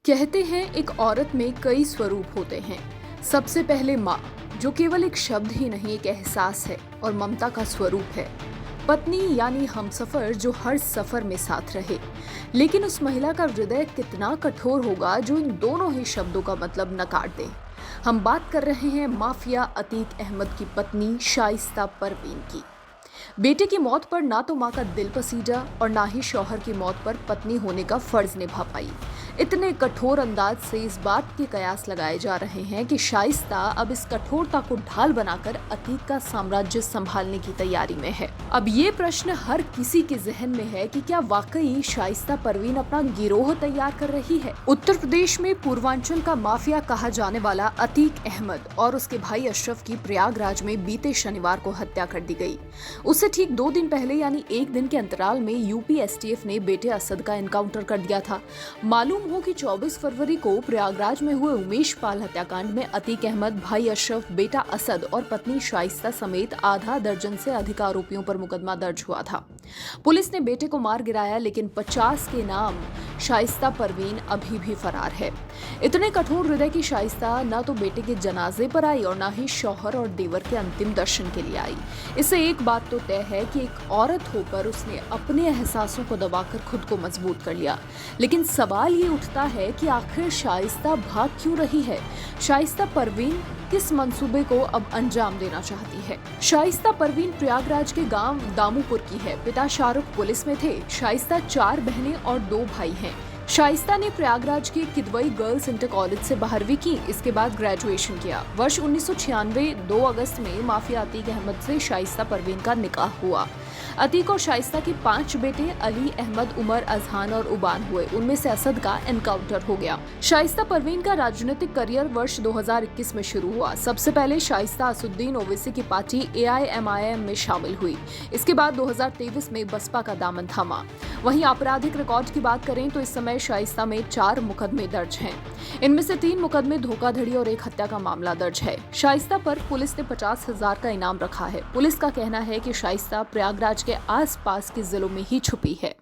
कहते हैं एक औरत में कई स्वरूप होते हैं। सबसे पहले माँ, जो केवल एक शब्द ही नहीं एक एहसास है और ममता का स्वरूप है। पत्नी यानी हमसफर, जो हर सफर में साथ रहे। लेकिन उस महिला का हृदय कितना कठोर होगा जो इन दोनों ही शब्दों का मतलब न काट दे। हम बात कर रहे हैं माफिया अतीक अहमद की पत्नी शाइस्ता परवीन की। बेटे की मौत पर ना तो माँ का दिल पसीजा और ना ही शौहर की मौत पर पत्नी होने का फर्ज निभा पाई। इतने कठोर अंदाज से इस बात के कयास लगाए जा रहे हैं कि शाइस्ता अब इस कठोरता को ढाल बनाकर अतीक का साम्राज्य संभालने की तैयारी में है। अब ये प्रश्न हर किसी के जहन में है कि क्या वाकई शाइस्ता परवीन अपना गिरोह तैयार कर रही है। उत्तर प्रदेश में पूर्वांचल का माफिया कहा जाने वाला अतीक अहमद और उसके भाई अशरफ की प्रयागराज में बीते शनिवार को हत्या कर दी गई। उससे ठीक 2 दिन पहले यानी 1 दिन के अंतराल में यूपी एसटीएफ ने बेटे असद का एनकाउंटर कर दिया था। मालूम हो कि 24 फरवरी को प्रयागराज में हुए उमेश पाल हत्याकांड में अतीक अहमद, भाई अशरफ, बेटा असद और पत्नी शाइस्ता समेत आधा दर्जन से अधिक आरोपियों पर मुकदमा दर्ज हुआ था। पुलिस ने बेटे को मार गिराया, लेकिन 50 के नाम शाइस्ता परवीन अभी भी फरार है। इतने कठोर हृदय की शाइस्ता न तो बेटे के जनाजे पर आई और न ही शौहर और देवर के अंतिम दर्शन के लिए आई। इससे एक बात तो तय है कि एक औरत होकर उसने अपने एहसासों को दबाकर खुद को मजबूत कर लिया। लेकिन सवाल ये उठता है कि आखिर शाइस्ता भाग क्यों रही है? शाइस्ता परवीन किस मंसूबे को अब अंजाम देना चाहती है? शाइस्ता परवीन प्रयागराज के गांव दामूपुर की है। पिता शाहरुख पुलिस में थे। शाइस्ता 4 बहनें और 2 भाई हैं। शाइस्ता ने प्रयागराज के किदवई गर्ल्स इंटर कॉलेज से 12वीं की। इसके बाद ग्रेजुएशन किया। वर्ष 1996 2 अगस्त में माफिया अतीक अहमद से शाइस्ता परवीन का निकाह हुआ। अतीक और शाइस्ता के 5 बेटे अली, अहमद, उमर, अजहान और उबान हुए। उनमें से असद का एनकाउंटर हो गया। शाइस्ता परवीन का राजनीतिक करियर वर्ष 2021 में शुरू हुआ। सबसे पहले शाइस्ता असुद्दीन ओवैसी की पार्टी AIMIM में शामिल हुई। इसके बाद 2023 में बसपा का दामन थामा। वहीं आपराधिक रिकॉर्ड की बात करें तो इस समय शाइस्ता में 4 मुकदमे दर्ज हैं। इनमें से 3 मुकदमे धोखाधड़ी और 1 हत्या का मामला दर्ज है। शाइस्ता पर पुलिस ने 50,000 का इनाम रखा है। पुलिस का कहना है कि शाइस्ता प्रयागराज के आसपास के जिलों में ही छुपी है।